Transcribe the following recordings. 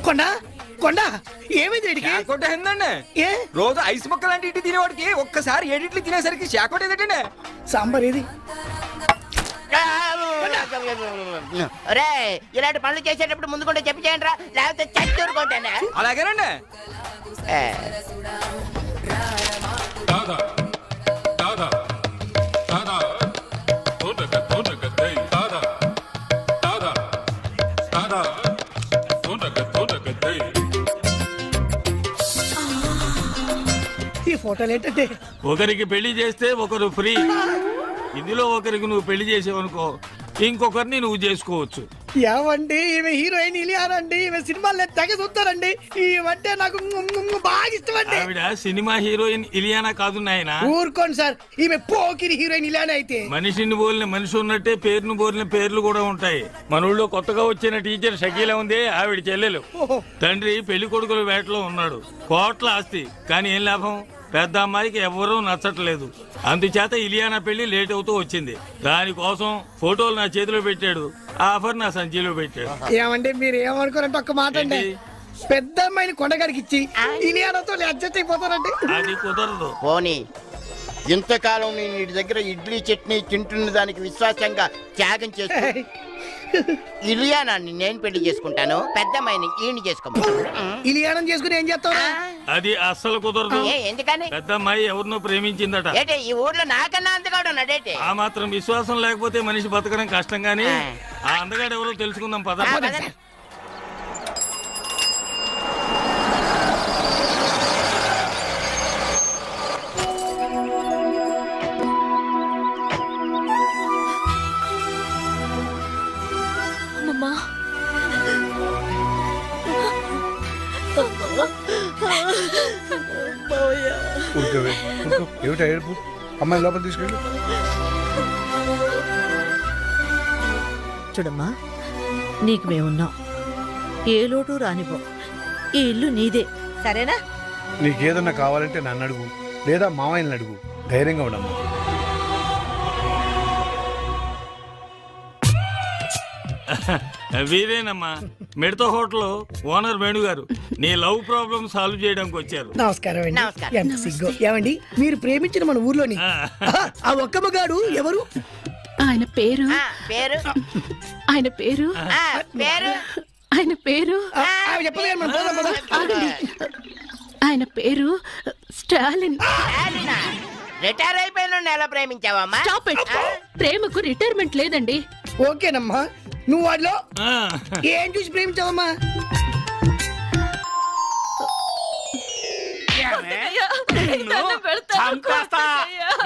కొండ కొండ ఏమైంది వీడికి? షాకోట ఏందండి? ఏ రోజు ఐస్ ముక్క లాంటి ఇటు తినేవాడికి ఒక్కసారి ఏడిట్లు తినేసరికి షాకోట ఏదంటే సాంబార్ ఏది? రే ఇలాంటి పనులు చేసేటప్పుడు ముందు కూడా చెప్పి చేయండి రా, లేకపోతే చచ్చూరుకుంటానే. అలాగేనండి. ఈ ఫోటోలు ఏంటంటే ఒకరికి పెళ్లి చేస్తే ఒకరు ఫ్రీ. ఇందులో ఒకరికి నువ్వు పెళ్లి చేసేవనుకో ఇంకొకరిని నువ్వు చేసుకోవచ్చు. ఏమండి ఈమె హీరోయిన్ ఇలియానా అండి. ఈమె సినిమాలు తెగ చూస్తారండి. ఈమె నాకు బాగా ఇష్టం అండి. ఆవిడ సినిమా హీరోయిన్ ఇలియానా కాదు నాయన. ఊరుకోండి సార్, ఈమె పోకిరి హీరోయిన్ ఇలియానా అయితే. మనిషిని పోలిన మనిషి ఉన్నట్టే పేరును పోలిన పేర్లు కూడా ఉంటాయి. మన ఊళ్ళో కొత్తగా వచ్చిన టీచర్ షకీలా ఉంది, ఆవిడ చెల్లెలు. తండ్రి పెళ్లి కొడుకుల వేటలో ఉన్నాడు. కోట్ల ఆస్తి, కానీ ఏం లాభం? పెద్ద అమ్మాయికి ఎవరూ నచ్చట్లేదు. అందుచేత ఇలియానా పెళ్లి లేట్ అవుతూ వచ్చింది. దానికోసం ఫోటోలు నా చేతిలో పెట్టాడు, ఆఫర్ నా సంచిలో పెట్టాడు. ఏమండి మీరు ఏమనుకోరంటే ఒక్క మాట అండి, పెద్ద అమ్మాయిని కొండగారికి ఇచ్చి ఇలియానాతో అడ్జస్ట్ అయిపోతారండి. అది కుదరదు. పోనీ ఇంతకాలం నేను ఇంటి దగ్గర ఇడ్లీ చట్నీ తింటున్న దానికి విశ్వాసంగా త్యాగం చేస్తా ఇలియానాన్ని నేను పెళ్లి చేసుకుంటాను, పెద్దమ్మాయిని ఈయన చేసుకోమను. ఇలియానం చేసుకుని ఏం చేస్తావు? అది అస్సలు కుదరదు. ఎందుకని? పెద్ద అమ్మాయి ఎవరినో ప్రేమించిందట. ఏంటి ఈ ఊర్లో నాకన్నా అందగాడు ఉన్నాడేంటి? ఆ మాత్రం విశ్వాసం లేకపోతే మనిషి బతకడం కష్టం. గానీ ఆ అందగాడు ఎవరో తెలుసుకుందాం పద. ఏమిటా ఏడుపు? అమ్మాయి లోపల తీసుకెళ్ళి. చూడమ్మా, నీకు మేమున్నాం, ఏ లోటు రానివ్వం. ఈ ఇల్లు నీదే, సరేనా? నీకేదన్నా కావాలంటే నన్ను అడుగు, లేదా మామయ్యని అడుగు. ధైర్యంగా ఉండమ్మా. వీరేనమ్మా, మిడత హోటల్ ఓనర్ వేణు గారు. నీ లవ్ ప్రాబ్లమ్ సాల్వ్ చేయడానికి వచ్చారు. నమస్కారం అండి. ఎంత సిగ్గు. ఏమండి మీరు ప్రేమించిన మన ఊర్లోని ఆ ఒక్క మగాడు ఎవరు? ఆయన పేరు పేరు ఆయన పేరు పేరు ఆయన పేరు ఆగండి. ఆయన పేరు స్టాలిన్. రిటైర్ అయిపోయిన ఎలా ప్రేమించావమ్మా? Stop it. ప్రేమకు రిటైర్మెంట్ లేదండి. ఓకేనమ్మా, నువ్వు వాడిలో ఏం చూసి ప్రేమించావమ్మా?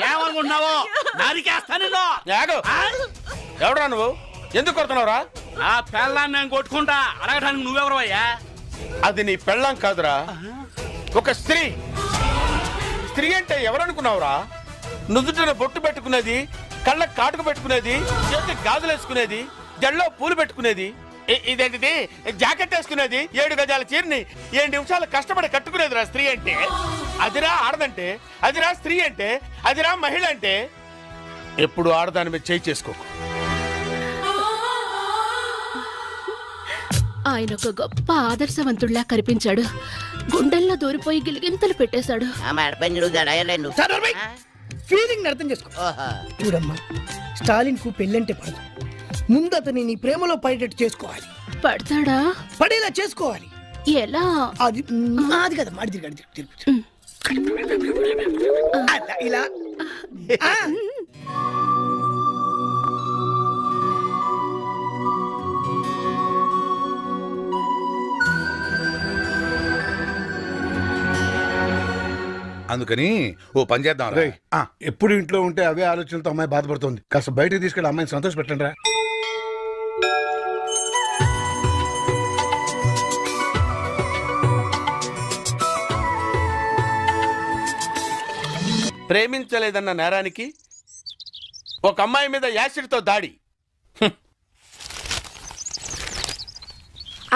ఏమనుకుంటున్నావు? ఎవడరా నువ్వు? ఎందుకు కొడుతున్నావురా? ఆ పెళ్ళాన్ని నేను కొట్టుకుంటా అడగడానికి నువ్వెవరు అయ్యా? అది నీ పెళ్ళాం కాదురా, ఒక స్త్రీ. స్త్రీ అంటే ఎవరనుకున్నావురా? నుదుటిన బొట్టు పెట్టుకునేది, కళ్ళ కాటుకు పెట్టుకునేది, చేతి గాజులు వేసుకునేది, జల్లో పూలు పెట్టుకునేది, ఇదేంటిది జాకెట్ వేసుకునేది, 7 గజాల చీరని 7 నిమిషాలు కష్టపడి కట్టుకునేదిరా స్త్రీ అంటే. అదిరా ఆడదంటే, అదిరా స్త్రీ అంటే, అదిరా మహిళ అంటే. ఎప్పుడు ఆడదాని మీద చేయి చేసుకోకు. ఆయన ఒక గొప్ప ఆదర్శవంతుడిలా కనిపించాడు. గుండెల్లో దూరిపోయి గిలిగింతలు పెట్టేశాడు. ఫీలింగ్ అర్థం చేసుకో. చూడమ్మా, స్టాలిన్ కు పెళ్ళంటే పడదు. ముందు అతని నీ ప్రేమలో పడేటట్టు చేసుకోవాలి. పడతాడా? పడేలా చేసుకోవాలి. ఎలా? అది కదా మాడి ఇలా. అందుకని ఓ పని చేద్దాం. ఎప్పుడు ఇంట్లో ఉంటే అవే ఆలోచనలతో అమ్మాయి బాధపడుతుంది. కాస్త బయటకు తీసుకెళ్ళి అమ్మాయిని సంతోష పెట్టండి రా. ప్రేమించలేదన్న నేరానికి ఒక అమ్మాయి మీద యాసిడ్తో దాడి.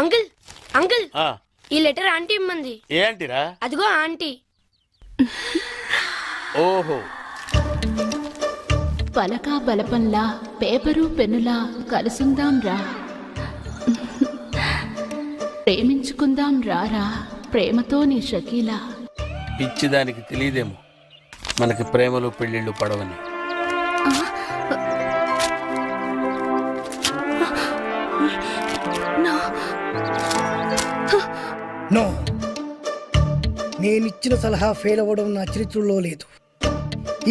అంకుల్ అంకుల్, ఈ లెటర్ ఆంటీ ఇమ్మంది. ఏ ఆంటీరా? అదిగో ఆంటీ. ఓహో. పలకా బలపంలా పేపరు పెన్నులా కలుసుందాం రా. ప్రేమించుకుందాం రారా ప్రేమతో నీ షకీలా. పిచ్చిదానికి తెలియదేమో మనకి ప్రేమలు పెళ్ళిళ్ళు పడవని. నో, నేనిచ్చిన సలహా ఫెయిల్ అవ్వడం నా చరిత్రలో లేదు.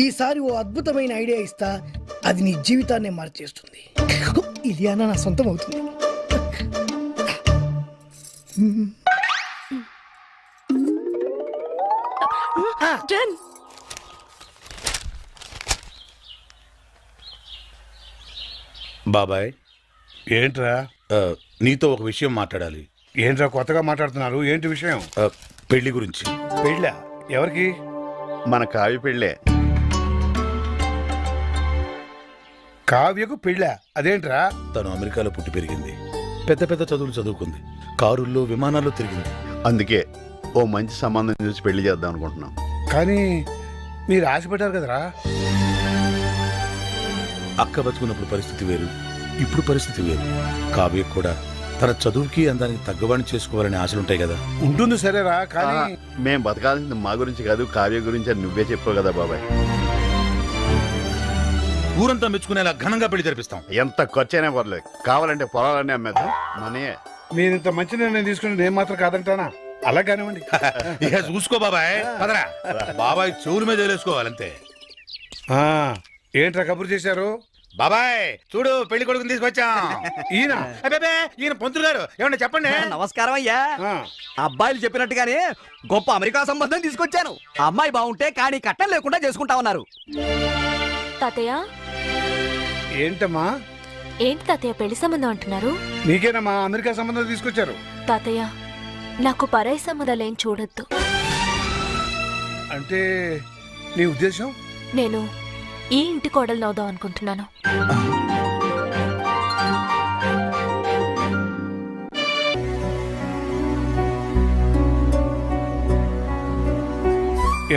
ఈసారి ఓ అద్భుతమైన ఐడియా ఇస్తా, అది నీ జీవితాన్నే మార్చేస్తుంది. ఇలియానా నా సొంతం అవుతుంది. బాబాయ్, ఏంట్రా? నీతో ఒక విషయం మాట్లాడాలి. ఏంట్రా కొత్తగా మాట్లాడుతున్నారు? ఏంటి విషయం? పెళ్లి గురించి. పెళ్ళా? ఎవరికి? మన కావి పెళ్ళే. కావ్యకు పెళ్ళా? అదేంట్రా? తను అమెరికాలో పుట్టి పెరిగింది, పెద్ద పెద్ద చదువులు చదువుకుంది, కారుల్లో విమానాల్లో తిరిగింది. అందుకే ఓ మంచి సంబంధం చూసి పెళ్లి చేద్దాం అనుకుంటున్నాం. కానీ మీరు ఆశపడ్డారు కదరా. అక్క బతుకున్నప్పుడు పరిస్థితి వేరు, ఇప్పుడు పరిస్థితి వేరు. కావ్య కూడా తన చదువుకి అందానికి తగ్గవాణి చేసుకోవాలనే ఆశలుంటాయి కదా. ఉంటుంది సరేరా, కానీ మేం బతకాల్సింది మా గురించి కాదు, కావ్య గురించి అని నువ్వే చెప్పావు కదా బాబాయ్. ఊరంతా మెచ్చుకునేలా ఘనంగా పెళ్లి జరిపిస్తాం. ఎంత ఖర్చైనా పర్లేదు, కావాలంటే పొలాలన్నీ అమ్మేద్దాం. మనే మీరు ఇంత మంచి నిర్ణయం తీసుకుని నేను మాత్రం కాదంటానా? అలా కానివ్వండి. ఇక చూసుకో బాబాయ్, పదరా. బాబాయ్ చెవుల మీద వేసుకోవాలంతే. ఏంట్రా కబురు చేశారు? బాబాయ్ చూడు, పెళ్లి కొడుకుని తీసుకొచ్చాం. ఈయన అబ్బే, ఈయన పంతులు గారు, ఏమన్నా చెప్పండి. నమస్కారం అయ్యా. అబ్బాయిలు చెప్పినట్టుగానే గొప్ప అమెరికా సంబంధం తీసుకొచ్చాను. అమ్మాయి బాగుంటే కానీ కట్టం లేకుండా చేసుకుంటా ఉన్నారు. తాతయ్య ఏంటమ్మా? ఏంటి తాతయ్య పెళ్లి సంబంధం అంటున్నారు? నీకేనమ్మా అమెరికా సంబంధం తీసుకొచ్చారు. తాతయ్య నాకు పరాయి సంబంధాలేం చూడొద్దు. అంటే నీ ఉద్దేశం? నేను ఈ ఇంటి కోడలు అవుదాం అనుకుంటున్నాను.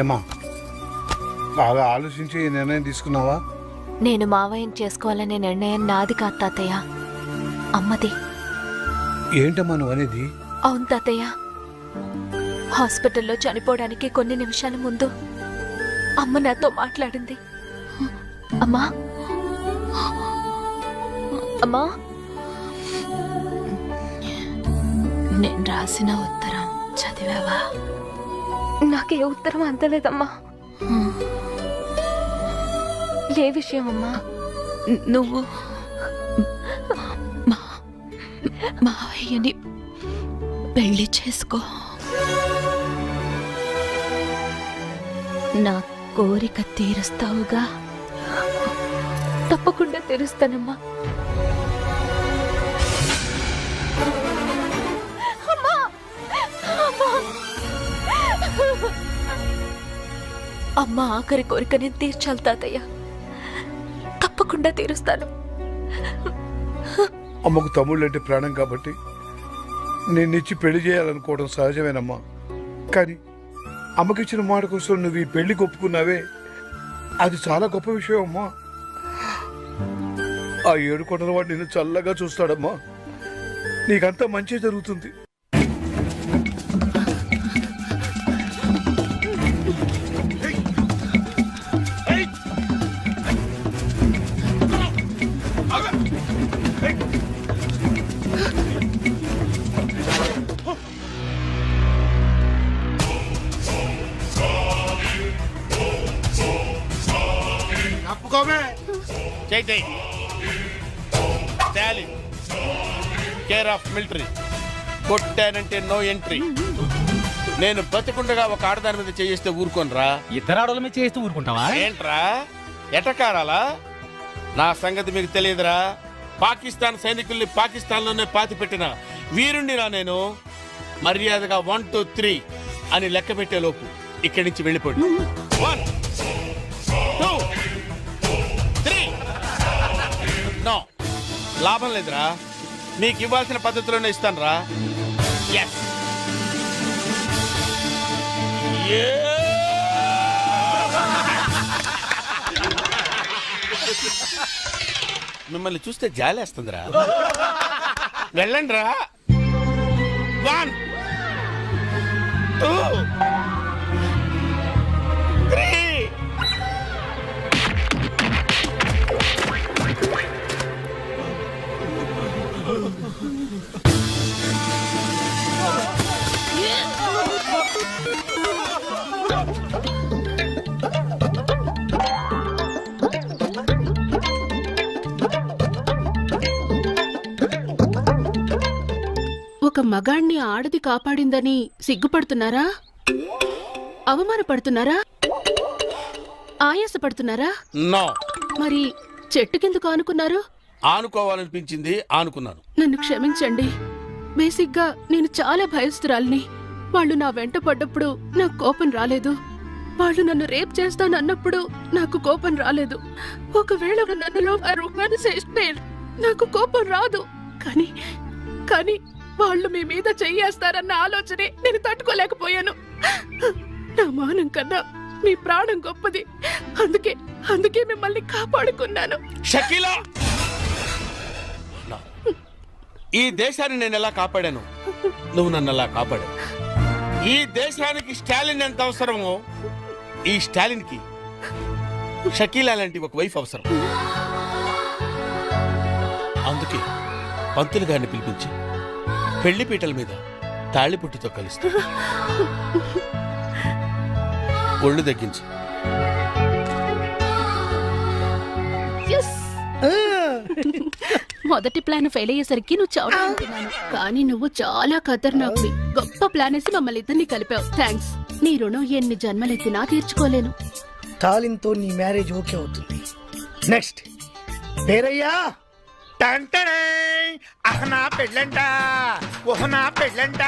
ఏమా బాగా ఆలోచించి ఈ నిర్ణయం తీసుకున్నావా? నేను మావయ్యని చేసుకోవాలనే నిర్ణయం నాది కాదు తాతయ్య, అమ్మది. ఏంటమ్మా నువ్వు అనేది? అవును తాతయ్య, హాస్పిటల్లో చనిపోవడానికి కొన్ని నిమిషాల ముందు అమ్మ నాతో మాట్లాడింది. అమ్మా అమ్మా, నేను రాసిన ఉత్తరం చదివావా? నాకే ఉత్తరం అందలేదమ్మా. ఏ విషయం అమ్మా? నువ్వు మావయ్యని పెళ్లి చేసుకో. నా కోరిక తీరుస్తావుగా? తప్పకుండా తీరుస్తానమ్మా. అమ్మ ఆఖరి కోరిక నేను తీర్చాలి తాతయ్య, తప్పకుండా తీరుస్తాను. అమ్మకు తమ్ముళ్ళు అంటే ప్రాణం కాబట్టి నిన్నిచ్చి పెళ్లి చేయాలనుకోవడం సహజమేనమ్మా. కానీ అమ్మకిచ్చిన మాట కోసం నువ్వు ఈ పెళ్లికి ఒప్పుకున్నావే, అది చాలా గొప్ప విషయం అమ్మా. ఆ 7 కొండల వాడు నిన్ను చల్లగా చూస్తాడమ్మా. నీకంతా మంచి జరుగుతుంది. చైతే స్టాలిన్ కేర్ ఆఫ్ మిలిటరీ, కొట్టానంటే నో ఎంట్రీ. నేను బతికుండగా ఒక ఆడదాని మీద చేయిస్తే ఊరుకోనరా? ఇద్దరు ఆడోళ్ళ మీద చేస్తూ ఊరుకుంటావా? ఏంట్రా ఎటకారాలా? నా సంగతి మీకు తెలియదురా. పాకిస్తాన్ సైనికుల్ని పాకిస్తాన్లోనే పాతి పెట్టిన వీరుణ్ణిరా నేను. మర్యాదగా 1 2 3 అని లెక్క పెట్టే లోపు ఇక్కడి నుంచి వెళ్ళిపోండి. 1 2 3. నో, లాభం లేదురా. మీకు ఇవ్వాల్సిన పద్ధతిలోనే ఇస్తాను రా. ఎస్. మిమ్మల్ని చూస్తే జాలేస్తుందిరా. వెళ్ళండి రా. 1 2 3 ఒక మగాణ్ణి ఆడది కాపాడిందని సిగ్గుపడుతున్నారా? అవమానపడుతున్నారా? ఆయాసపడుతున్నారా? నో. మరి చెట్టుకెందుకు ఆనుకున్నారు? ఆనుకోవాలనిపించింది, ఆనుకున్నాను. నన్ను క్షమించండి. బేసిక్గా నేను చాలా భయస్తురాల్ని. వాళ్ళు నా వెంట పడ్డప్పుడు నాకు కోపం రాలేదు. వాళ్ళు నన్ను రేప్ చేస్తానన్నప్పుడు నాకు కోపం రాలేదు. ఒకవేళ నన్నులో నాకు కోపం రాదు. కానీ వాళ్ళు మీ మీద చెయ్యేస్తారన్న ఆలోచనే నేను తట్టుకోలేకపోయాను. నా మానం కన్నా మీ ప్రాణం గొప్పది. అందుకే మిమ్మల్ని కాపాడుకున్నాను. షకీలా, ఈ దేశాన్ని నేను ఎలా కాపాడాను, నువ్వు నన్ను ఎలా కాపాడావు. ఈ దేశానికి స్టాలిన్ ఎంత అవసరమో, ఈ స్టాలిన్ కి షకీలా లాంటి ఒక వైఫ్ అవసరం. అందుకే పంతులు గారిని పిలిపించి పెళ్లి పీటల మీద తాళిపుట్టితో కలుస్తా. ఒళ్ళు తగ్గించు. మొదటి ప్లాన్ ఫెయిల్ అయ్యేసరికి నువ్వు చావుతున్నాను, కానీ నువ్వు చాలా ఖతర్నాక్వి. గొప్ప ప్లాన్ వేసి మమ్మల్ని ఇద్దరిని కలిపావు. థ్యాంక్స్. నీ రుణం ఎన్ని జన్మలెత్తినా తీర్చుకోలేను. తాలింతో నీ మ్యారేజ్ ఓకే అవుతుంది. నెక్స్ట్ పేరయ్యా. అహనా పెళ్ళంట, ఓహనా పెళ్ళంట,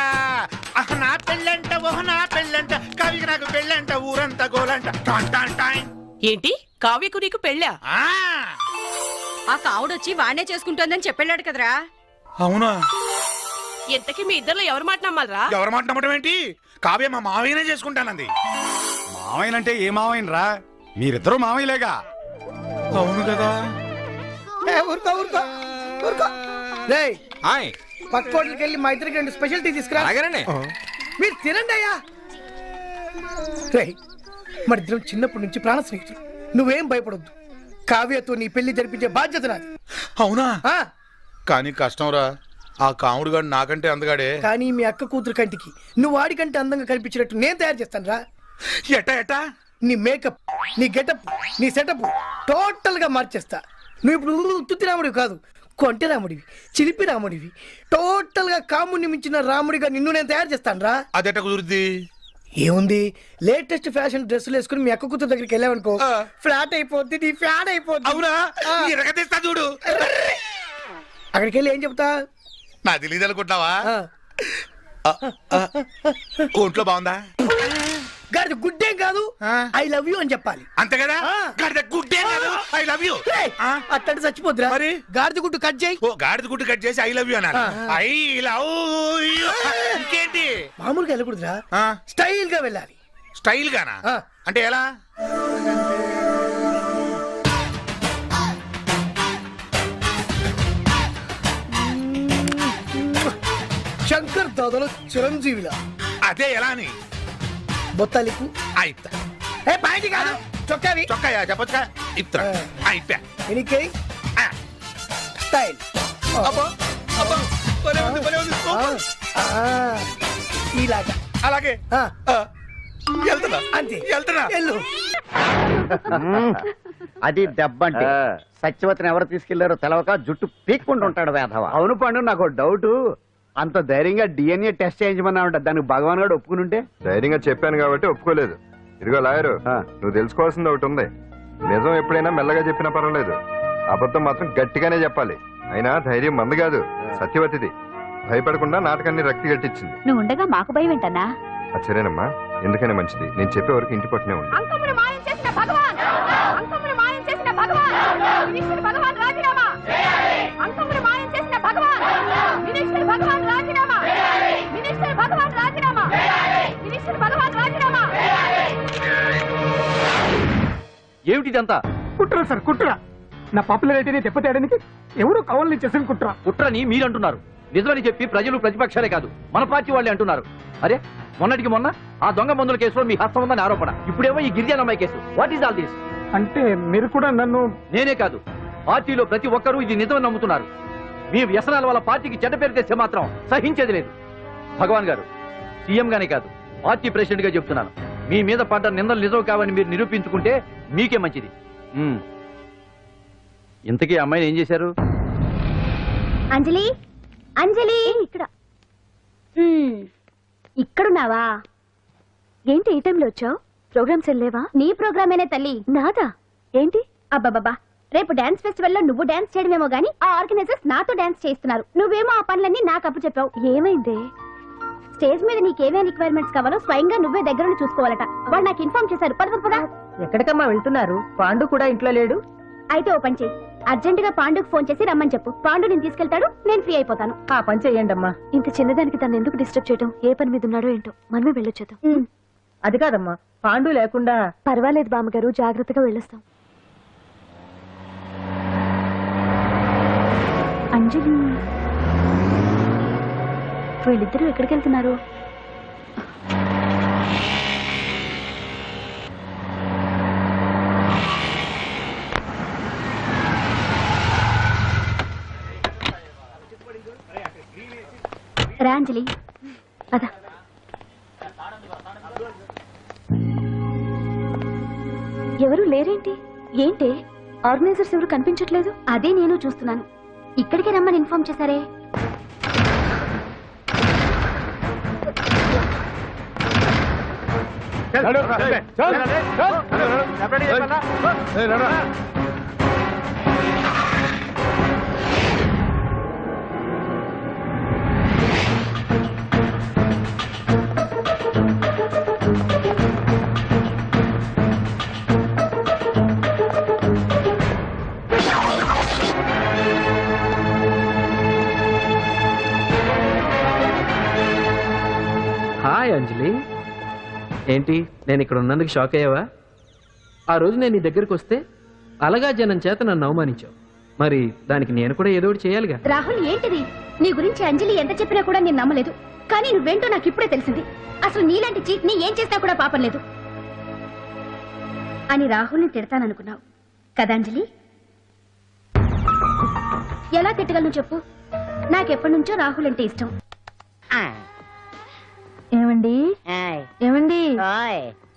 అహనా పెళ్ళంట, ఓహనా పెళ్ళంట, కవికి నాకు పెళ్ళంట, ఊరంతా గోలంట. ఏంటి కావ్యకు నీకు పెళ్ళా? ఆ కావుడొచ్చి వాణ్ణే చేసుకుంటోందని చెప్పాడు కదరా. అవునా? ఎంతకీ మీ ఇద్దరు ఎవరు మాట నమ్మాలరా? ఎవరు మాట నమ్మటం ఏంటి? కావ్య మా మావయ్యనే చేసుకుంటానంది. మావయ్యనంటే ఏ మావయ్యనరా? మీరిద్దరూ మావయ్యలేగా. అవును కదా. ఊరుకో ఊరుకో ఊరుకో. రేయ్, పక్క హోటల్కి వెళ్ళి మా ఇద్దరికి 2 స్పెషల్ టీ తీసుకురా. మీరు తినండి అయ్యా. రేయ్, మన ఇద్దరం చిన్నప్పటి నుంచి ప్రాణ స్నేహితులు. నువ్వేం భయపడొద్దు. కావ్యతో నీ పెళ్లి జరిపించే బాధ్యత నాది. అవునా? ఆ, కానీ కష్టం రా. ఆ కాముడు గాడు నాకంటే అందగాడే. కానీ మీ అక్క కూతురు కంటికి నువ్వు వాడికంటే అందంగా కనిపించినట్టు నేను తయారు చేస్తాను రా. ఎట్టా? నీ మేకప్, నీ గెటప్, నీ సెటప్ టోటల్ గా మార్చేస్తా. నువ్వు ఇప్పుడు తుత్తి రాముడివి కాదు, కొంటె రాముడివి, చిలిపి రాముడివి. టోటల్ గా కాముడిని మించిన రాముడిగా నిన్ను నేను తయారు చేస్తాను రా. అదెట్ట కుదురుద్ది? ఏముంది, లేటెస్ట్ ఫ్యాషన్ డ్రెస్సులు వేసుకుని మీ అక్క కూతురు దగ్గరికి వెళ్ళావనుకో, ఫ్లాట్ అయిపోద్ది, నీ ఫ్యాన్ అయిపోద్ది. అవునా? ఎరగదీస్తా చూడు. అక్కడికి వెళ్ళి ఏం చెప్తా? నా తెలీదు అనుకుంటావా? ఒంట్లో బాగుందా? గాడిద గుడ్డే కాదు, ఐ లవ్ యూ అని చెప్పాలి. అంతే కదా? గాడిద గుడ్డే కాదు, ఐ లవ్ యూ. అట్టంటే చచ్చిపోద్దురా. మరి గాడిద గుడ్డు కట్ చేయి. ఓ, గాడిద గుడ్డు కట్ చేసి ఐ లవ్ యూ అన్నారు. I love you. ఇంకేంటి? మామూలుగా వెళ్ళకూడదురా, స్టైల్ గా వెళ్ళాలి. స్టైల్ గానా? అంటే ఎలా? శంకర్ దాదాలో చిరంజీవిలా. అదే ఎలా అని? బొత్తాలికు అయితా. ఏ పాయింట్ కాదు, చొక్కావి. చొక్కాయా చెప్పొచ్చా? ఇత్తా అయిపోయా. ఎనికే స్టైల్. ఇలాగా. అలాగే వెళ్తున్నా. అంతే, వెళ్తున్నా. వెళ్ళు. అది దెబ్బంటే సత్యవతిని ఎవరు తీసుకెళ్లారో తెలవక జుట్టు పీక్కుంటూ ఉంటాడు వేధవ. అవును పండు, నాకు డౌట్. అంత ధైర్యంగా డిఎన్ఏ టెస్ట్ చేయించమన్నా ఉంటా, దానికి భగవాన్ గారు ఒప్పుకుని ఉంటే. ధైర్యంగా చెప్పాను కాబట్టి ఒప్పుకోలేదు. ఇదిగో లాయరు, నువ్వు తెలుసుకోవాల్సింది ఒకటి ఉంది. నిజం ఎప్పుడైనా మెల్లగా చెప్పినా పర్వాలేదు, అబద్ధం మాత్రం గట్టిగానే చెప్పాలి. అయినా ధైర్యం మంది కాదు, సత్యవతిది. భయపడకుండా నాటకాన్ని రక్తి గట్టించింది. నువ్వు ఉండగా మాకు భయం ఏంటన్నా? సరేనమ్మా, ఎందుకనే మంచిది. నేను చెప్పే వరకు ఇంటి పట్టునే ఉంది. ఏమిటిదంతా? కుట్ర సార్, కుట్ర. నా పాపులారిటీని దెబ్బతేయడానికి ఎవరు కావాలని చేసిన కుట్ర. కుట్రని మీరంటున్నారు. నిజమని చెప్పి ప్రజలు ప్రతిపక్షాలే కాదు మన పార్టీ వాళ్ళే అంటున్నారు. అరే మొన్నటికి మొన్న ఆ దొంగ మందుల కేసులో మీ హస్తం ఉందని ఆరోపణ, ఇప్పుడేమో ఈ గిరిజన అమ్మాయి case. What is all this? అంటే మీరు కూడా నన్ను... నేనే కాదు, పార్టీలో ప్రతి ఒక్కరూ ఇది నిజమని నమ్ముతున్నారు. మీ వ్యసనాల వల్ల పార్టీకి చెడ్డ పేరు తెస్తే మాత్రం సహించేది లేదు. భగవాన్ గారు, సీఎం గానే కాదు పార్టీ ప్రెసిడెంట్ గా చెప్తున్నాను, మీ మీద పడ్డ నిందలు నిజం కావని మీరు నిరూపించుకుంటే మీకే మంచిది. ఇంతకీ అమ్మాయిని ఏం చేశారు? అంజలి, అంజలి, ఇక్కడ ఇక్కడున్నావా? ఏంటి ఈ టైంలో వచ్చావు? ప్రోగ్రామ్స్ వెళ్ళేవా? నీ ప్రోగ్రామేనే తల్లి. నాదా? ఏంటి? అబ్బాబాబా, రేపు డాన్స్ ఫెస్టివల్ లో నువ్వు డాన్స్ చేయడమేమో గానీ ఆ ఆర్గనైజర్స్ నాతో డాన్స్ చేస్తున్నారు. నువ్వేమో ఆ పనులన్నీ నాకు అప్పు చెప్పావు. ఏమైంది? స్టేజ్ మీద నీకేమేం రిక్వైర్మెంట్స్ కావాలో స్వయంగా నువ్వే దగ్గర చూసుకోవాలట. వాళ్ళు నాకు ఇన్ఫార్మ్ చేశారు. పద. ఎక్కడికమ్మా వెళ్తున్నారు? పాండు కూడా ఇంట్లో లేడు. అయితే ఓ పని చేయి, అర్జెంట్ గా పాండుకు ఫోన్ చేసి రమ్మని చెప్పు. పాండు నేను తీసుకెళ్తాడు, నేను ఫ్రీ అయిపోతాను. ఆ పని చెయ్యండి అమ్మా. ఇంత చిన్నదానికి తను ఎందుకు డిస్టర్బ్ చేయడం? ఏ పని మీద ఉన్నాడో ఏంటో, మనమే వెళ్ళొచ్చేద్దాం. అది కాదమ్మా, పాండు లేకుండా... పర్వాలేదు బామ్మగారు, జాగ్రత్తగా వెళ్ళొస్తాం. అంజలి, వీళ్ళిద్దరూ ఎక్కడికి వెళ్తున్నారు? రా అంజలి, అదా. ఎవరు లేరేంటి? ఏంటి ఆర్గనైజర్స్ ఎవరు కనిపించట్లేదు? అదే నేను చూస్తున్నాను. ఇక్కడికే రమ్మని ఇన్ఫార్మ్ చేశారే. హాయ్ అంజలి, ఏంటి నేను ఇక్కడ ఉన్నందుకు షాక్ అయ్యావా? ఆ రోజు నేను నీ దగ్గరకు వస్తే అలగా జనం చేత నన్ను అవమానించావు. మరి దానికి నేను కూడా ఏదో ఒకటి చేయాలిగా. రాహుల్, ఏంటిది? నీ గురించి అంజలి ఎంత చెప్పినా కూడా నేను నమ్మలేదు. కానీ నువ్వేంటో నాకు ఇప్పుడే తెలిసింది. అసలు నీలాంటి చీట్ ని ఏం చేసినా కూడా పాపం లేదు అని రాహుల్ని తిడతాననుకున్నావు కదా అంజలి? ఎలా తిట్టగలను చెప్పు? నాకెప్పటి నుంచో రాహుల్ అంటే ఇష్టం. ఏమండి ఏమండి,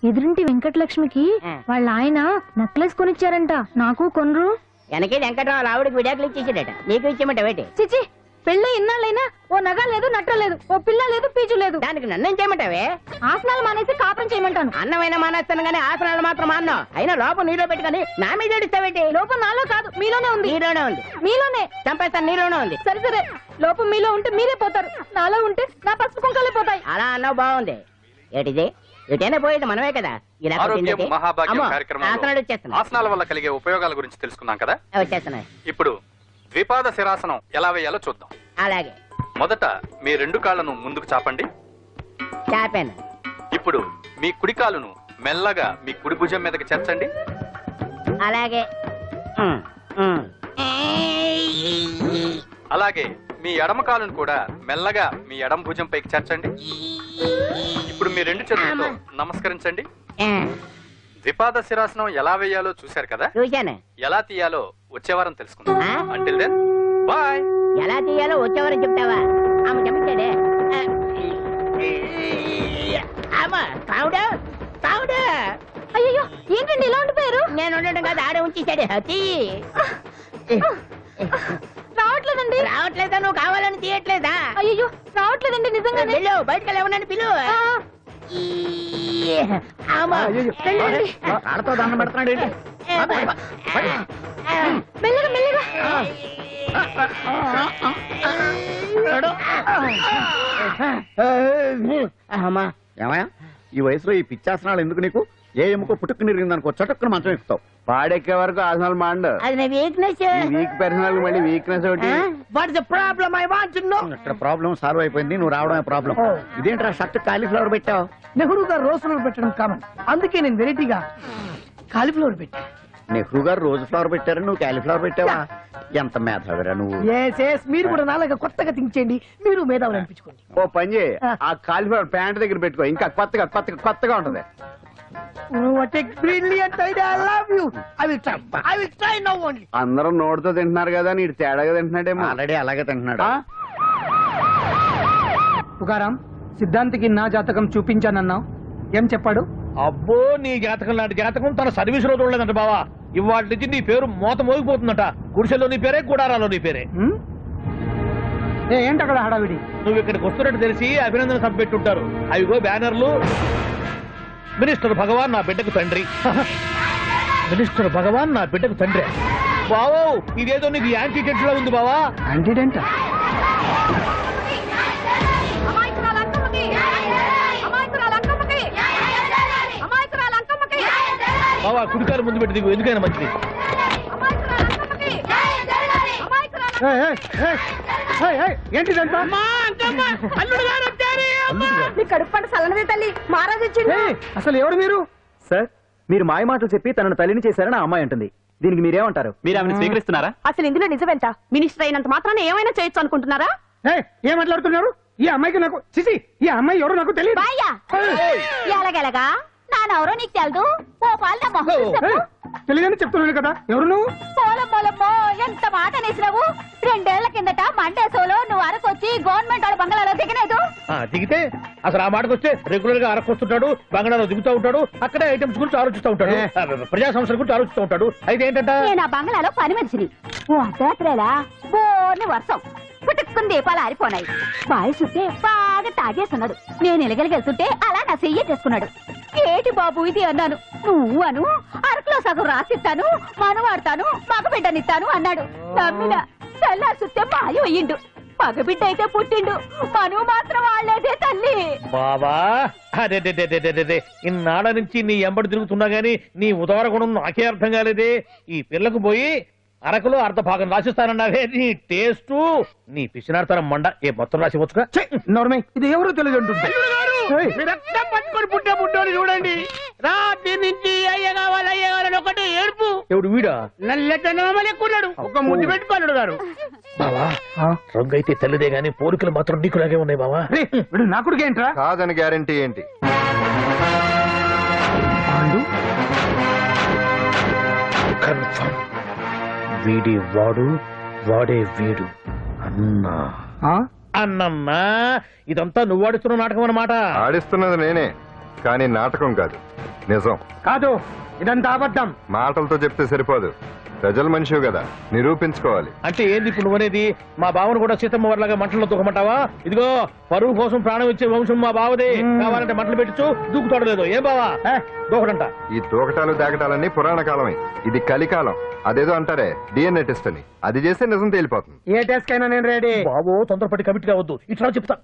ఎదురింటి వెంకటలక్ష్మికి వాళ్ళ ఆయన నెక్లెస్ కొనిచ్చారంట. నాకు కొనరు? వెనకే వెంకటరావు ఆవిడకి విడాకులు ఇచ్చేసాడట, నీకు ఇచ్చేమంట వేటి? చిచి, పెళ్ళి ఇన్నాళ్ళైనా ఓ నగ లేదు, నట్ట లేదు, ఓ పిల్ల లేదు, పీచు లేదు. దానికి నన్నేం చేయమంటావే? ఆసనాలు మానేసి కాపురం చేయమంటాను. అన్నమైన మానేస్తాను గానీ ఆసనాలు మాత్రం మానో. అయినా లోపం నీలో పెట్టుకొని నా మీద ఏడుస్తావేటి? లోపం నాలో కాదు, మీలోనే ఉంది. నీలోనే ఉంది. మీలోనే చంపేస్తాను, నీలోనే ఉంది. సరే సరే, లోపం మీలో ఉంటే మీరే పోతారు, నాలో ఉంటే నా పసుపు కుంకాలే పోతాయి. అలా అన్నావు, బాగుంది. ఏటిది? ఎటైనా పోయేది మనమే కదా. ఇలా ఆరోగ్యం మహాభాగ్యం అమ్మో, కార్యక్రమంలో ఆసనాలు వచ్చేస్తున్నా, ఆసనాల వల్ల కలిగే ఉపయోగాల గురించి తెలుసుకున్నాం కదా. వచ్చేస్తున్నాయి. ఇప్పుడు ద్విపాద శిరాసనం ఎలా వేయాలో చూద్దాం. అలాగే మొదట మీ రెండు కాళ్ళను ముందుకు చాపండి. చాపాను. ఇప్పుడు మీ కుడి కాలును మెల్లగా మీ కుడి భుజం మీదకి చేర్చండి. అలాగే అలాగే మీ ఎడమ కాలును కూడా మెల్లగా మీ ఎడమ భుజం పైకి చేర్చండి. ఇప్పుడు మీ రెండు చేతులతో నమస్కరించండి. ద్విపాద శిరాసనం ఎలా వేయాలో చూశారు కదా. చూశాను. ఎలా తీయాలో వచ్చే వారం తెలుసుకుందాం. Until then bye. ఎలా తీయాలో వచ్చేవారని చెప్తావా? ఆమె చెప్తాడే. అయ్యో, ఏంటండి ఇలా ఉండిపోయారు? నేను ఉండడం కాదు, ఆడే ఉంచేసాడే. రావట్లేదండి. రావట్లేదా? నువ్వు కావాలని తీయట్లేదా? అయ్యో, రావట్లేదండి నిజంగానే. వెళ్ళు, బయటకు వెళ్ళమని పిలు. ఆడతో దండం పెడుతున్నాడు. మెల్లగా మెల్లగా. ఏమయ్యా, ఈ వయసులో ఈ పిచ్చాసనాలు ఎందుకు నీకు? ఏ ఎముకో పుట్టుకు నిరిగిందనుకో చటుక్కున మంచం ఎక్కుతావు. పాడెక్కే వరకు ఆసనాలు మాండ. అది నా వీక్నెస్. వీక్ పర్సనల్ మళ్ళీ వీక్నెస్ ఒకటి. What is the problem? I want to know. ఇక్కడ ప్రాబ్లం సాల్వ్ అయిపోయింది, నువ్వు రావడమే ప్రాబ్లం. ఇదేంట్రా షర్ట్ కాలీఫ్లవర్ పెట్టావు? నెహ్రూ గారు రోజ్ ఫ్లవర్ పెట్టడం కామన్, అందుకే నేను వెరైటీగా కాలీఫ్లవర్ పెట్టా. నెహ్రూ గారు రోజు ఫ్లవర్ పెట్టారు, నువ్వు క్యాలీఫ్లవర్ పెట్టావా? ఎంత మేధావిరా నువ్వు. మీరు కూడా నాలాగా కొత్తగా థింక్ చేయండి, మీరు మేధావులు అనిపించుకోండి. ఓ పని చేయి, ఆ కాలిఫ్లవర్ ప్యాంట్ దగ్గర పెట్టుకో, ఇంకా కొత్తగా ఉంటది. What a brilliant idea! I love you. I will try now only. అందరం నోటితో తింటున్నారు కదా, నీడు తేడాగా తింటున్నాడేమో. ఆల్రెడీ అలాగే తింటున్నాడు. పుకారం, సిద్ధాంతికి నా జాతకం చూపించానన్నావు, ఏం చెప్పాడు? అబ్బో, నీ జాతకం లాంటి జాతకం తన సర్వీస్ లో చూడలేదంట బావా. ఇవాళ నుంచి నీ పేరు మోత మోగిపోతుందట. గుడిసెలో నీ పేరే, గుడారాలో నీ పేరే. ఏంటి అక్కడ హడావిడి? నువ్వు ఇక్కడికి వస్తున్నట్టు తెలిసి అభినందన సభ పెట్టుంటారు. అవిగో బ్యానర్లు. మినిస్టర్ భగవాన్ నా బిడ్డకు తండ్రి. మినిస్టర్ భగవాన్ నా బిడ్డకు తండ్రి. బావో, ఇదేదో నీకు యాంటీడెంట్ లా ఉంది బావా. యాంటీడెంట్? బావా, కుడికారు ముందు పెట్టి దిగు, ఎందుకైనా మంచిది. ఏంటిదంతా? కడుపు పంట సల్లనదే తల్లి, మహారాజు వచ్చింది. అసలు ఎవరు మీరు? సార్, మీరు మాయ మాటలు చెప్పి తనను తల్లిని చేశారని ఆ అమ్మాయి అంటుంది. దీనికి మీరేమంటారు? మీరు ఆమెను స్వీకరిస్తున్నారా? అసలు ఇందులో నిజమేంట? మినిస్టర్ అయినంత మాత్రాన ఏమైనా చేయొచ్చు అనుకుంటున్నారా? ఏం మాట్లాడుతున్నారు? ఈ అమ్మాయికి నాకు చిసి, ఈ అమ్మాయి ఎవరు నాకు తెలియదు. ఎలాగెలగా నానెవరో నీకు తెలదు. ఓ పాలు తెలియదని చెప్తున్నాను కదా, ఎవరు నువ్వు? పోలమ్మో, ఎంత మాట అనేసినావు. 2 ఏళ్ల కిందట మండే సోలో నువ్వు అరకొచ్చి గవర్నమెంట్ వాళ్ళ బంగాళాలో దిగలేదు. దిగితే అసలు ఆ మాటకు వస్తే రెగ్యులర్ గా అరకొస్తుంటాడు, బంగాళాలో దిగుతూ ఉంటాడు, అక్కడే ఐటమ్స్ గురించి ఆలోచిస్తూ ఉంటాడు, ప్రజా సంస్థల గురించి ఆలోచిస్తూ ఉంటాడు. అయితే ఏంటంటే నేను ఆ బంగాళాలో పని మనిషిని. ఓ అర్ధరాత్రేలా బోర్ని వర్షం పుట్టుకుని దీపాలు ఆరిపోనాయి. బాయ్ చూస్తే బాగా తాగేస్తున్నాడు. నేను ఎలగలిగెళ్తుంటే అలా నా చెయ్యి చేసుకున్నాడు. ఏటి బాబు ఇది అన్నాను. నువ్వు అను, అరకులో సగం రాసిస్తాను, మనవాడతాను, మగబిడ్డనిస్తాను అన్నాడు. నమ్మిన తెల్లారి చూస్తే మాయ అయ్యిండు. మగబిడ్డ అయితే పుట్టిండు, మనువు మాత్రం వాళ్ళేదే తల్లి. బాబా, అదే ఇన్నాళ్ళ నుంచి నీ ఎంబడి తిరుగుతున్నా గానీ నీ ఉదార గుణం నాకే అర్థం కాలేదే. ఈ పిల్లకు పోయి అరకులో అర్ధ భాగం రాసిస్తానన్నావే, నీ టేస్టు, నీ పిచ్చినాడతనం మండ. ఏ మొత్తం రాసి వచ్చుగా. ఇది ఎవరో తెలియదు అంటుంది. పట్టుకొని పుట్టే పుట్టోని చూడండి. రాత్రి నుంచి అయ్య కావాలని ఒకటి ఏడుపు. ఎవడు వీడా? నల్లెక్కున్నాడు, ఒక ముద్దు పెట్టుకోడు గారు. బావా, రంగు అయితే తెల్లదే గానీ పోలికలు మాత్రం నీకులాగే ఉన్నాయి బావా. నా కొడుకు ఏంట్రా? కాదని గ్యారంటీ ఏంటి? కన్ఫర్మ్, వీడి వాడు, వాడే వీడు. అన్నా అన్నమ్మా, ఇదంతా నువ్వు ఆడుతున్న నాటకం అన్నమాట. ఆడిస్తున్నది నేనే, కానీ నాటకం కాదు, నిజం. కాదు, ఇదంతా అబద్ధం. మాటలతో చెప్తే సరిపోదు, ప్రజల మనిషివి కదా, నిరూపించుకోవాలి. అంటే ఏంది ఇప్పుడు నువ్వనేది? మా బావను కూడా సీతమ్మ వారిలాగా మంటల్లో దూకమంటావా? ఇదిగో, పరువు కోసం ప్రాణం ఇచ్చే వంశం మా బావదే. కావాలంటే మంటలు పెట్టచ్చు, దూకుతాడలేదు. ఏం బావా దూకడంట? ఈ దూకటాలు దాకటాలన్నీ పురాణ కాలమే, ఇది కలికాలం. అదేదో అంటారే డిఎన్ఏ టెస్ట్ అని, అది చేస్తే నిజం తేలిపోతుంది. ఏ టెస్ట్ కైనా నేను రెడీ. బాబో, తొందరపడి కమిట్ కావద్దు, ఇట్లా చెప్తా.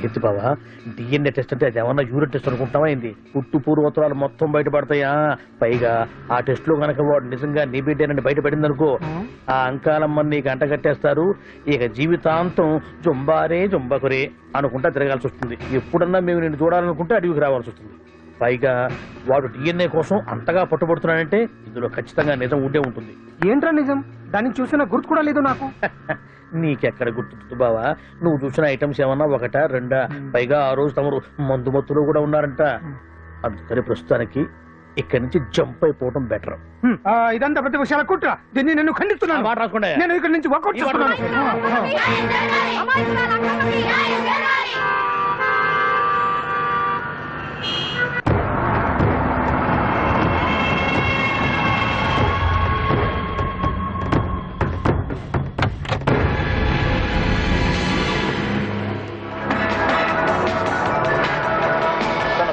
ఏంటి బావా, డిఎన్ఏ టెస్ట్ అంటే అది ఏమన్నా యూరిన్ టెస్ట్ అనుకుంటావా ఏంది? పుట్టు పూర్వోత్తరాలు మొత్తం బయటపడతాయా? పైగా ఆ టెస్ట్ లో గనక వాడు నిజంగా నీ బిడ్డేనని బయటపడింది అనుకో, ఆ అంకాలమ్మని నీకు అంట కట్టేస్తారు. ఇక జీవితాంతం జుంబారే జుంబకురే అనుకుంటా తిరగాల్సి వస్తుంది. ఎప్పుడన్నా మేము నిన్ను చూడాలనుకుంటే అడవికి రావాల్సి వస్తుంది. పైగా వాడు డిఎన్ఏ కోసం అంతగా పట్టుబడుతున్నాడంటే ఇందులో ఖచ్చితంగా నిజం ఉండే ఉంటుంది. ఏంట్రా నిజం? దాన్ని చూసిన గుర్తు కూడా లేదు నాకు. నీకెక్కడ గుర్తుంది బావా? నువ్వు చూసిన ఐటమ్స్ ఏమన్నా ఒకటా రెండా? పైగా ఆ రోజు తమరు మందు మత్తులో కూడా ఉన్నారంట. అందుకని ప్రస్తుతానికి ఇక్కడి నుంచి జంప్ అయిపోవడం బెటర్. ఇదంతా ప్రతి విషయాల కుట్ర. దీన్ని నేను ఖండిస్తున్నాను. మాట రాసుకోండి. నేను ఇక్కడి నుంచి వర్కౌట్ చేస్తున్నాను.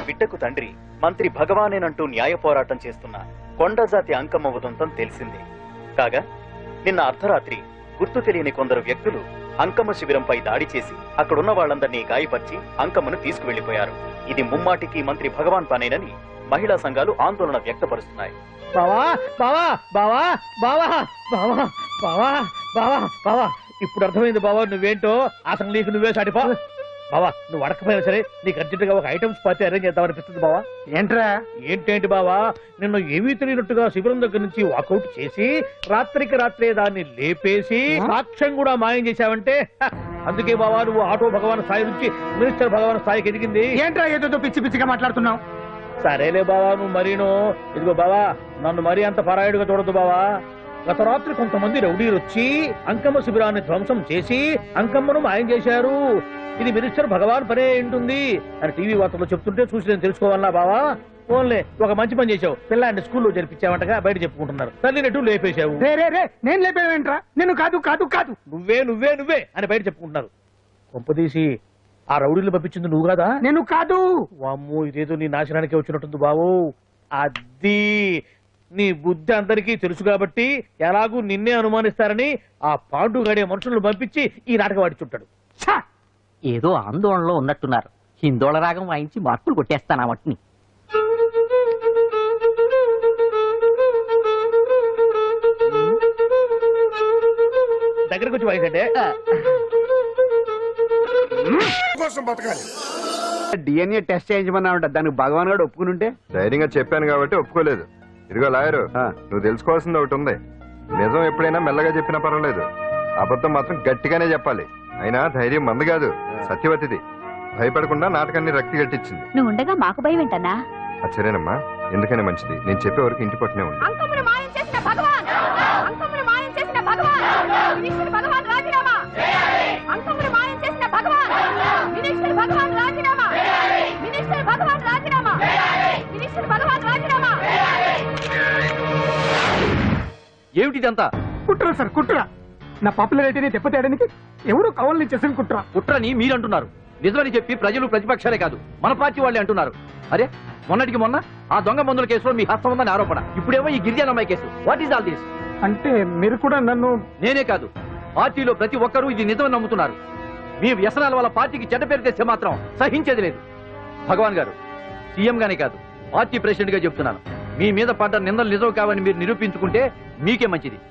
బిడ్డకు తండ్రి మంత్రి భగవానేనంటూ న్యాయ పోరాటం చేస్తున్న కొండజాతి అంకమ్మ ఉదంతం తెలిసిందే. కాగా నిన్న అర్ధరాత్రి గుర్తు తెలియని కొందరు వ్యక్తులు అంకమ్మ శిబిరంపై దాడి చేసి అక్కడున్న వాళ్ళందరినీ గాయపరిచి అంకమ్మను తీసుకువెళ్లిపోయారు. ఇది ముమ్మాటికి మంత్రి భగవాన్ పనేనని మహిళా సంఘాలు ఆందోళన వ్యక్తపరుస్తున్నాయి. బావా బావా బావా బావా బావా బావా బావా బావా ఇప్పుడు అర్థమైంది బావా, నువ్వేంటో అసలు నీకు నువ్వే సాటిపా. బావా నువ్వు అడకపోయినా సరే నీకు అర్జెంటుగా ఒక ఐటమ్స్ పార్టీ అరేంజ్ చేద్దామనిపిస్తుంది బావా. ఏంట్రా ఏంటేంటి బావా, నిన్ను ఏమీ తెలియనట్టుగా శిబిరం దగ్గర నుంచి వాకౌట్ చేసి రాత్రికి రాత్రే దాన్ని లేపేసి సాక్ష్యం కూడా మాయం చేశావంటే అందుకే బావా నువ్వు ఆటో భగవాన్ స్థాయి నుంచి మినిస్టర్ భగవాన్ స్థాయికి ఎదిగింది. ఏంట్రా ఏదో పిచ్చి పిచ్చిగా మాట్లాడుతున్నావు? సరేలే బావా నువ్వు మరీను. ఇదిగో బావా నన్ను మరీ అంత పరాయుడుగా చూడద్దు బావా. గత రాత్రి కొంతమంది రౌడీలు వచ్చి అంకమ్మ శిబిరాన్ని ధ్వంసం చేసి అంకమ్మను మాయం చేశారు. ఇది మినిస్టర్ భగవాన్ పనే ఉంటుంది అని టీవీ వార్తల్లో చెప్తుంటే చూసి నేను తెలుసుకోవాలా బావా. ఓన్లే ఒక మంచి పని చేశావు, పిల్లాన్ని స్కూల్లో జరిపించావంటగా బయట చెప్పుకుంటున్నారు. తల్లినట్టు లేపేశావు. నేను లేపేవేంట్రా? నేను కాదు కాదు కాదు నువ్వే నువ్వే నువ్వే అని బయట చెప్పుకుంటున్నారు. కొంపదీసి ఆ రౌడీలు పంపించింది నువ్వు కాదా? నేను కాదు. వామ్మో ఇదేదో నీ నాశనానికి వచ్చినట్టుంది బావు. అది నీ బుద్ధి అందరికీ తెలుసు కాబట్టి ఎలాగూ నిన్నే అనుమానిస్తారని ఆ పాండు గడే మనుషులను పంపించి ఈ నాటకం ఆడిచుంటాడు. ఏదో ఆందోళనలో ఉన్నట్టున్నారు. హిందోళ రాగం వాయించి మార్కులు కొట్టేస్తాను ఆ మట్టిని. దగ్గరకు వచ్చి వాయించండి. కోసం బతకాలి. డిఎన్ఏ టెస్ట్ చేయించమన్నామంట, దానికి భగవాన్ గారు ఒప్పుకుని ఉంటే. ధైర్యంగా చెప్పాను కాబట్టి ఒప్పుకోలేదు. ఇదిగో లాయరు, నువ్వు తెలుసుకోవాల్సింది ఒకటి ఉంది. నిజం ఎప్పుడైనా మెల్లగా చెప్పినా పర్వాలేదు, అబద్ధం మాత్రం గట్టిగానే చెప్పాలి. అయినా ధైర్యం మంది కాదు, సత్యవతిది. భయపడకుండా నాటకాన్ని రక్తి గట్టించింది. నువ్వు ఉండగా మాకు భయం ఏంటన్నా? సరేనమ్మా, ఎందుకనే మంచిది. నేను చెప్పే వరకు ఇంటి పట్టునే ఉంది. అంకమును మాయం చేసిన భగవాన్, అంకమును మాయం చేసిన భగవాన్, మినిస్టర్ భగవాన్ రాజీనామా. అంకమును మాయం చేసిన భగవాన్, మినిస్టర్ భగవాన్ రాజీనామా. మినిస్టర్ భగవాన్ రాజీనామా. మినిస్టర్ భగవాన్ రాజీనామా. ఏమిటిదంతా? కుట్రా సార్ కుట్రా. నా పాపులారిటీని దెబ్బతేయడానికి ఎవరు కావాలని చేసిన కుట్రా. కుట్రని మీరంటున్నారు, నిజమని చెప్పి ప్రజలు ప్రతిపక్షాలే కాదు మన పార్టీ వాళ్ళే అంటున్నారు. అరే మొన్నటికి మొన్న ఆ దొంగ మందుల కేసులో మీ హస్తం ఉందని ఆరోపణ, ఇప్పుడేమో ఈ గిరిజన అమ్మాయి case. What is all this? అంటే మీరు కూడా నన్ను... నేనే కాదు, పార్టీలో ప్రతి ఒక్కరూ ఇది నిజమని నమ్ముతున్నారు. మీ వ్యసనాల వల్ల పార్టీకి చెడ్డ పేరు తెస్తే మాత్రం సహించేది లేదు. భగవాన్ గారు, సీఎం గానే కాదు పార్టీ ప్రెసిడెంట్ గా చెప్తున్నాను, మీ మీద పడ్డ నిందలు నిజం కావని మీరు నిరూపించుకుంటే మీకే మంచిది.